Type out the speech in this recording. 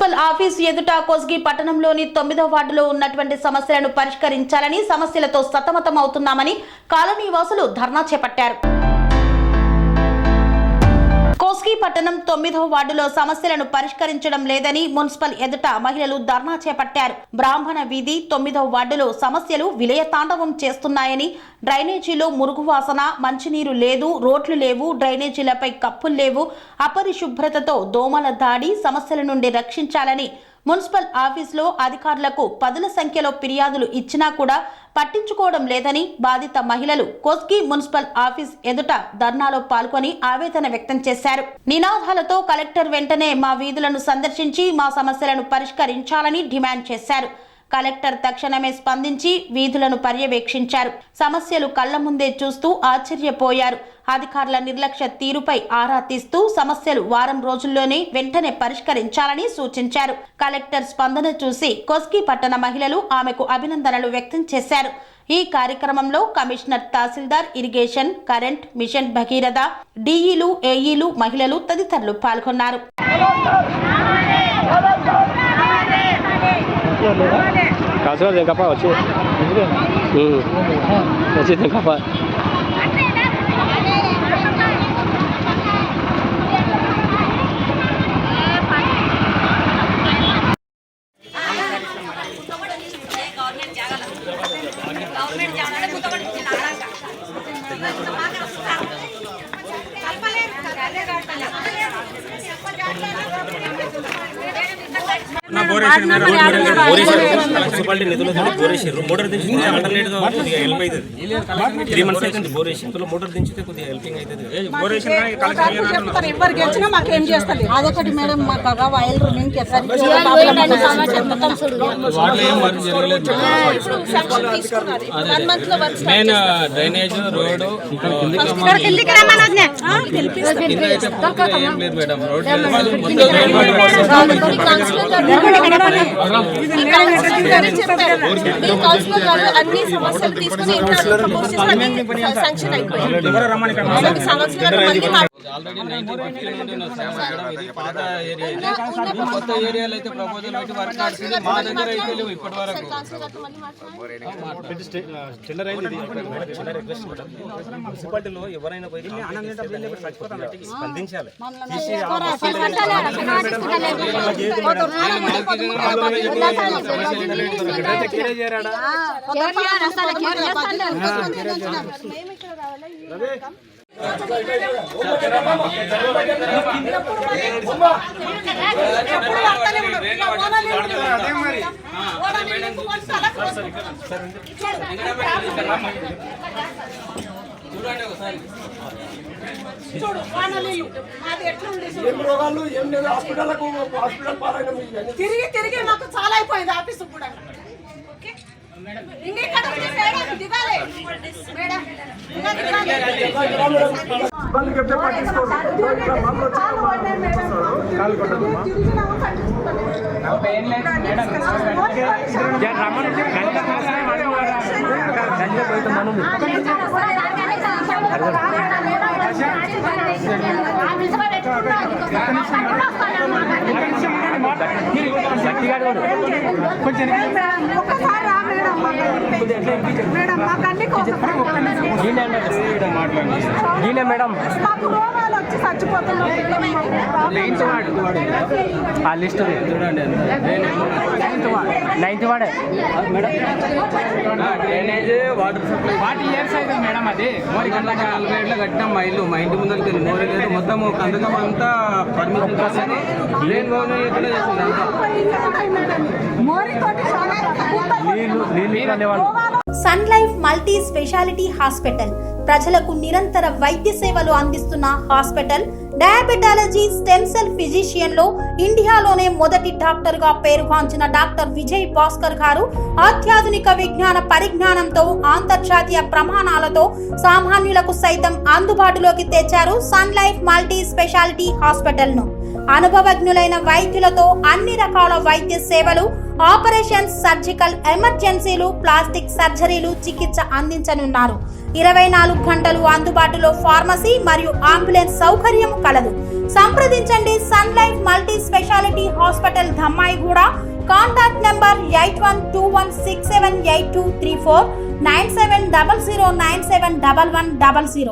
Municipal office ఎదుట కోస్గి పట్టణంలోని 9వ వార్డులో ఉన్నటువంటి సమస్యలను పరిష్కరించాలని సమస్యలతో సతమతమవుతున్నామని కాలనీ వాసులు ధర్నా చేపట్టారు. కోస్గి పట్టణం 9వ వార్డులో సమస్యలను పరిష్కరించడం లేదని మున్సిపల్ ఎదుట మహిళలు ధర్నా చేపట్టారు. బ్రాహ్మణ వీధి 9వ వార్డులో సమస్యలు విలయతాండవం చేస్తున్నాయని, డ్రైనేజీలో మురుగు వాసన, మంచినీరు లేదు, రోడ్లు లేవు, డ్రైనేజీలపై కప్పులు లేవు, అపరిశుభ్రతతో దోమల దాడి, సమస్యల నుండి రక్షించాలని మున్సిపల్ ఆఫీసులో అధికారులకు పదుల సంఖ్యలో ఫిర్యాదులు ఇచ్చినా కూడా పట్టించుకోవడం లేదని బాధిత మహిళలు కోస్గి మున్సిపల్ ఆఫీస్ ఎదుట ధర్నాలో పాల్గొని ఆవేదన వ్యక్తం చేశారు. నినాదాలతో కలెక్టర్ వెంటనే మా వీధులను సందర్శించి మా సమస్యలను పరిష్కరించాలని డిమాండ్ చేశారు. కలెక్టర్ తక్షణమే స్పందించి వీధులను పర్యవేక్షించారు. సమస్యలు కళ్ల ముందే చూస్తూ ఆశ్చర్యపోయారు. అధికారుల నిర్లక్ష్య తీరుపై ఆరా తీస్తూ సమస్యలు వారం రోజుల్లోనే వెంటనే పరిష్కరించాలని సూచించారు. కలెక్టర్ స్పందన చూసి కోస్గి పట్టణ మహిళలు ఆమెకు అభినందనలు వ్యక్తం చేశారు. ఈ కార్యక్రమంలో కమిషనర్, తహసీల్దార్, ఇరిగేషన్, కరెంట్, మిషన్ భగీరథ, డిఈలు, ఏఈలు, మహిళలు తదితరులు పాల్గొన్నారు. మున్సిపాలిటీ నిధులతో బోరేసారు. మోటార్ దించితే ఆల్టర్నేట్ గా కొద్దిగా హెల్ప్ అవుతుంది. 3 months అయితే బోరేసి మోటార్ దించితే కొద్దిగా హెల్పింగ్ అవుతుంది. ఎవరు గెలిచినా మాకేం చేస్తుంది అదొకటి మేడం. మాకు while roaming main drainage road ఏం లేదు మేడం. రోడ్ అన్ని సమస్యలు తీసుకుని శాంక్షన్ అయిపోయింది. ఆల్రెడీ 1950 నుండి ఇది పాత ఏరియా. ఇది కొత్త ఏరియాలో అయితే ప్రపోజల్ పెట్టి వర్క్ నడుస్తుంది. మా దగ్గర అయితే లేవు ఇప్పటి వరకు. మున్సిపాలిటీలో ఎవరైనా పోయి స్పందించాలి. తిరిగి తిరిగి మాకు చాలా అయిపోయింది ఆఫీసు కూడా. డ్రైనేజ్ వాటర్ సప్లై 40 years అయితే మేడం. అది మోరి గంటల 40 ఏళ్ళు కట్టినాం. మా ఇల్లు మా ఇంటి ముందరికి వెళ్ళి మోరీ లేదు. మొత్తం కందకం అంతా పర్మిషన్ కోసం లేని భవనం ఎక్కడ చేస్తుంది అంతా. Sun Life Multi Speciality Hospital ప్రజలకు నిరంతర వైద్య సేవలు అందిస్తున్న hospital. Diabetology, stem cell physician లో ఇండియాలోనే మొదటి డాక్టర్ గా పేరుగాంచిన డాక్టర్ విజయ్ భాస్కర్ గారు అత్యాధునిక విజ్ఞాన పరిజ్ఞానంతో అంతర్జాతీయ ప్రమాణాలతో సామాన్యులకు సైతం అందుబాటులోకి తెచ్చారు Sun Life Multi Speciality Hospital ను. అనుభవజ్ఞులైన వైద్యులతో అన్ని రకాల వైద్య సేవలు, ఆపరేషన్స్, సర్జికల్ ఎమర్జెన్సీలు, ప్లాస్టిక్ సర్జరీలు, చికిత్స అందించనున్నారు. 24 గంటలు అందుబాటులో ఫార్మసీ మరియు అంబులెన్స్ సౌకర్యం కలదు. సంప్రదించండి Sun Life Multi Speciality Hospital Dammaiguda. Contact number 8121678234 9700971100.